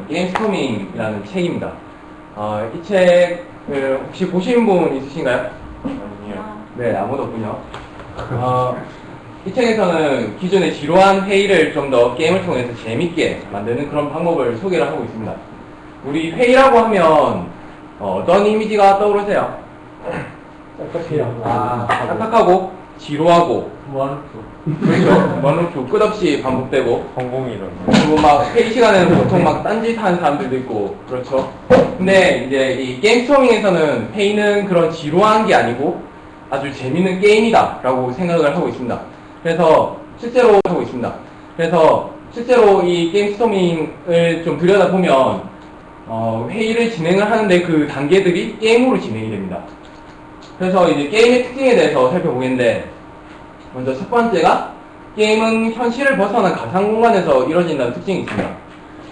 게임스토밍이라는 책입니다. 이 책을 혹시 보신 분 있으신가요? 아니요. 네, 아무도 없군요. 이 책에서는 기존의 지루한 회의를 좀 더 게임을 통해서 재밌게 만드는 그런 방법을 소개를 하고 있습니다. 우리 회의라고 하면 어떤 이미지가 떠오르세요? 딱딱하고 지루하고 그렇죠. 머누르고 끝없이 반복되고 성공이론. 그리고 막 회의 시간에는 보통 막 딴짓하는 사람들도 있고 그렇죠. 근데 이제 이 게임스토밍에서는 회의는 그런 지루한 게 아니고 아주 재밌는 게임이다 라고 생각을 하고 있습니다. 그래서 실제로 하고 있습니다. 그래서 실제로 이 게임스토밍을 좀 들여다보면 회의를 진행을 하는데 그 단계들이 게임으로 진행이 됩니다. 그래서 이제 게임의 특징에 대해서 살펴보겠는데, 먼저 첫 번째가 게임은 현실을 벗어난 가상 공간에서 이루어진다는 특징이 있습니다.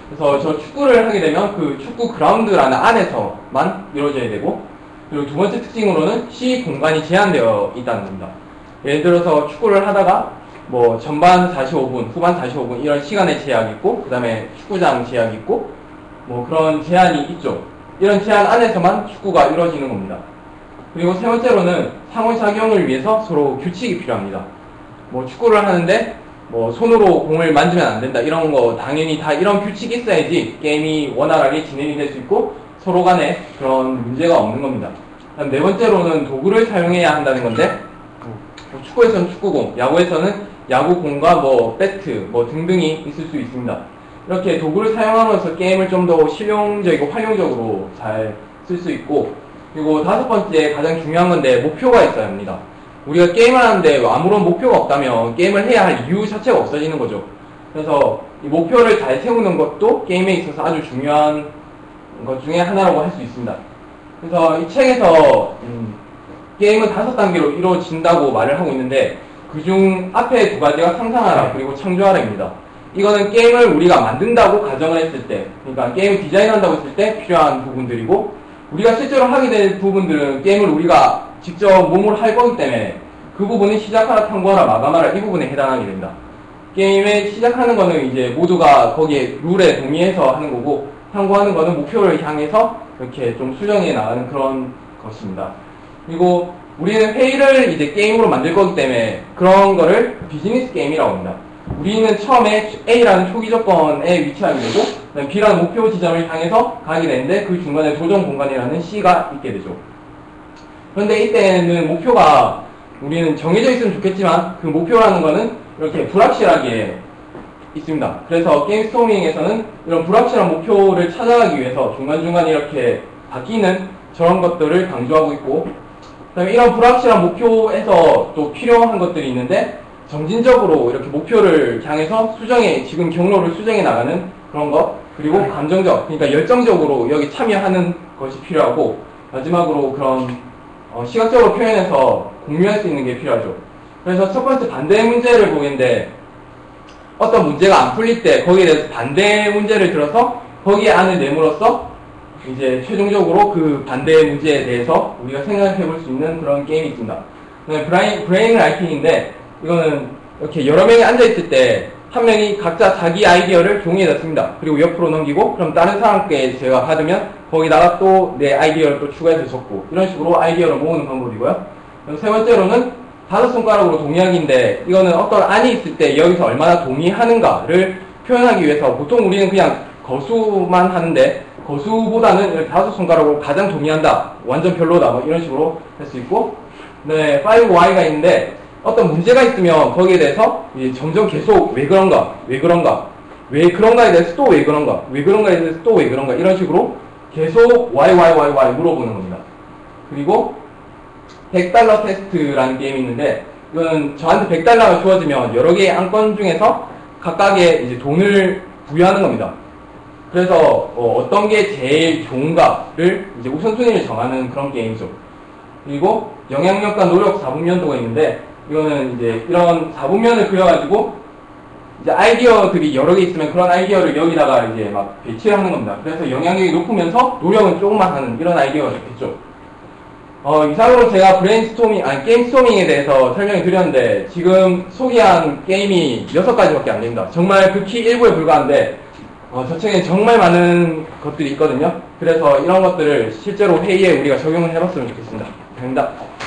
그래서 저 축구를 하게 되면 그 축구 그라운드라는 안에서만 이루어져야 되고, 그리고 두 번째 특징으로는 시 공간이 제한되어 있다는 겁니다. 예를 들어서 축구를 하다가 뭐 전반 45분, 후반 45분 이런 시간의 제약이 있고, 그 다음에 축구장 제약이 있고, 뭐 그런 제한이 있죠. 이런 제한 안에서만 축구가 이루어지는 겁니다. 그리고 세 번째로는 상호작용을 위해서 서로 규칙이 필요합니다. 뭐 축구를 하는데 뭐 손으로 공을 만지면 안 된다 이런 거 당연히 다 이런 규칙이 있어야지 게임이 원활하게 진행이 될 수 있고 서로 간에 그런 문제가 없는 겁니다. 그다음 네 번째로는 도구를 사용해야 한다는 건데 뭐 축구에서는 축구공, 야구에서는 야구공과 뭐 배트 뭐 등등이 있을 수 있습니다. 이렇게 도구를 사용하면서 게임을 좀 더 실용적이고 활용적으로 잘 쓸 수 있고, 그리고 다섯 번째 가장 중요한 건데 목표가 있어야 합니다. 우리가 게임을 하는데 아무런 목표가 없다면 게임을 해야 할 이유 자체가 없어지는 거죠. 그래서 이 목표를 잘 세우는 것도 게임에 있어서 아주 중요한 것 중에 하나라고 할 수 있습니다. 그래서 이 책에서 게임은 5단계로 이루어진다고 말을 하고 있는데 그중 앞에 두 가지가 상상하라 그리고 창조하라입니다. 이거는 게임을 우리가 만든다고 가정을 했을 때, 그러니까 게임을 디자인한다고 했을 때 필요한 부분들이고, 우리가 실제로 하게 될 부분들은 게임을 우리가 직접 몸으로 할 거기 때문에 그 부분은 시작하라, 탐구하라, 마감하라 이 부분에 해당하게 됩니다. 게임에 시작하는 거는 이제 모두가 거기에 룰에 동의해서 하는 거고, 탐구하는 거는 목표를 향해서 이렇게 좀 수정해 나가는 그런 것입니다. 그리고 우리는 회의를 이제 게임으로 만들 거기 때문에 그런 거를 비즈니스 게임이라고 합니다. 우리는 처음에 A라는 초기 조건에 위치하게 되고 B라는 목표 지점을 향해서 가게 되는데 그 중간에 도전 공간이라는 C가 있게 되죠. 그런데 이때는 목표가 우리는 정해져 있으면 좋겠지만 그 목표라는 거는 이렇게 불확실하게 있습니다. 그래서 게임스토밍에서는 이런 불확실한 목표를 찾아가기 위해서 중간중간 이렇게 바뀌는 저런 것들을 강조하고 있고, 그 다음에 이런 불확실한 목표에서 또 필요한 것들이 있는데 점진적으로 이렇게 목표를 향해서 지금 경로를 수정해 나가는 그런 것, 그리고 감정적, 그러니까 열정적으로 여기 참여하는 것이 필요하고, 마지막으로 그런 시각적으로 표현해서 공유할 수 있는 게 필요하죠. 그래서 첫 번째 반대 문제를 보겠는데, 어떤 문제가 안 풀릴 때 거기에 대해서 반대 문제를 들어서 거기에 안을 내므로써 이제 최종적으로 그 반대 문제에 대해서 우리가 생각해 볼 수 있는 그런 게임이 있습니다. 브레인 라이팅인데, 이거는 이렇게 여러 명이 앉아있을 때 한 명이 각자 자기 아이디어를 종이에다 씁니다. 그리고 옆으로 넘기고 그럼 다른 사람께 제가 받으면 거기다가 또 내 아이디어를 또 추가해서 적고 이런 식으로 아이디어를 모으는 방법이고요. 세 번째로는 5손가락으로 동의하기인데, 이거는 어떤 안이 있을 때 여기서 얼마나 동의하는가를 표현하기 위해서 보통 우리는 그냥 거수만 하는데 거수보다는 이렇게 5손가락으로 가장 동의한다, 완전 별로다 뭐 이런 식으로 할 수 있고, 네, 5Y가 있는데 어떤 문제가 있으면 거기에 대해서 이제 점점 계속 왜 그런가, 왜 그런가에 대해서 또 왜 그런가에 대해서 또 왜 그런가 이런 식으로 계속 why 물어보는 겁니다. 그리고 $100 테스트라는 게임이 있는데, 이거는 저한테 $100가 주어지면 여러 개의 안건 중에서 각각의 이제 돈을 부여하는 겁니다. 그래서 어떤 게 제일 좋은가를 이제 우선순위를 정하는 그런 게임이죠. 그리고 영향력과 노력 4분면도가 있는데, 이거는 이제 이런 4분면을 그려가지고 이제 아이디어들이 여러 개 있으면 그런 아이디어를 여기다가 이제 막 배치를 하는 겁니다. 그래서 영향력이 높으면서 노력은 조금만 하는 이런 아이디어가 좋겠죠. 이상으로 제가 게임스토밍에 대해서 설명을 드렸는데, 지금 소개한 게임이 6가지밖에 안 됩니다. 정말 극히 일부에 불과한데, 저 책엔 정말 많은 것들이 있거든요. 그래서 이런 것들을 실제로 회의에 우리가 적용을 해봤으면 좋겠습니다. 감사합니다.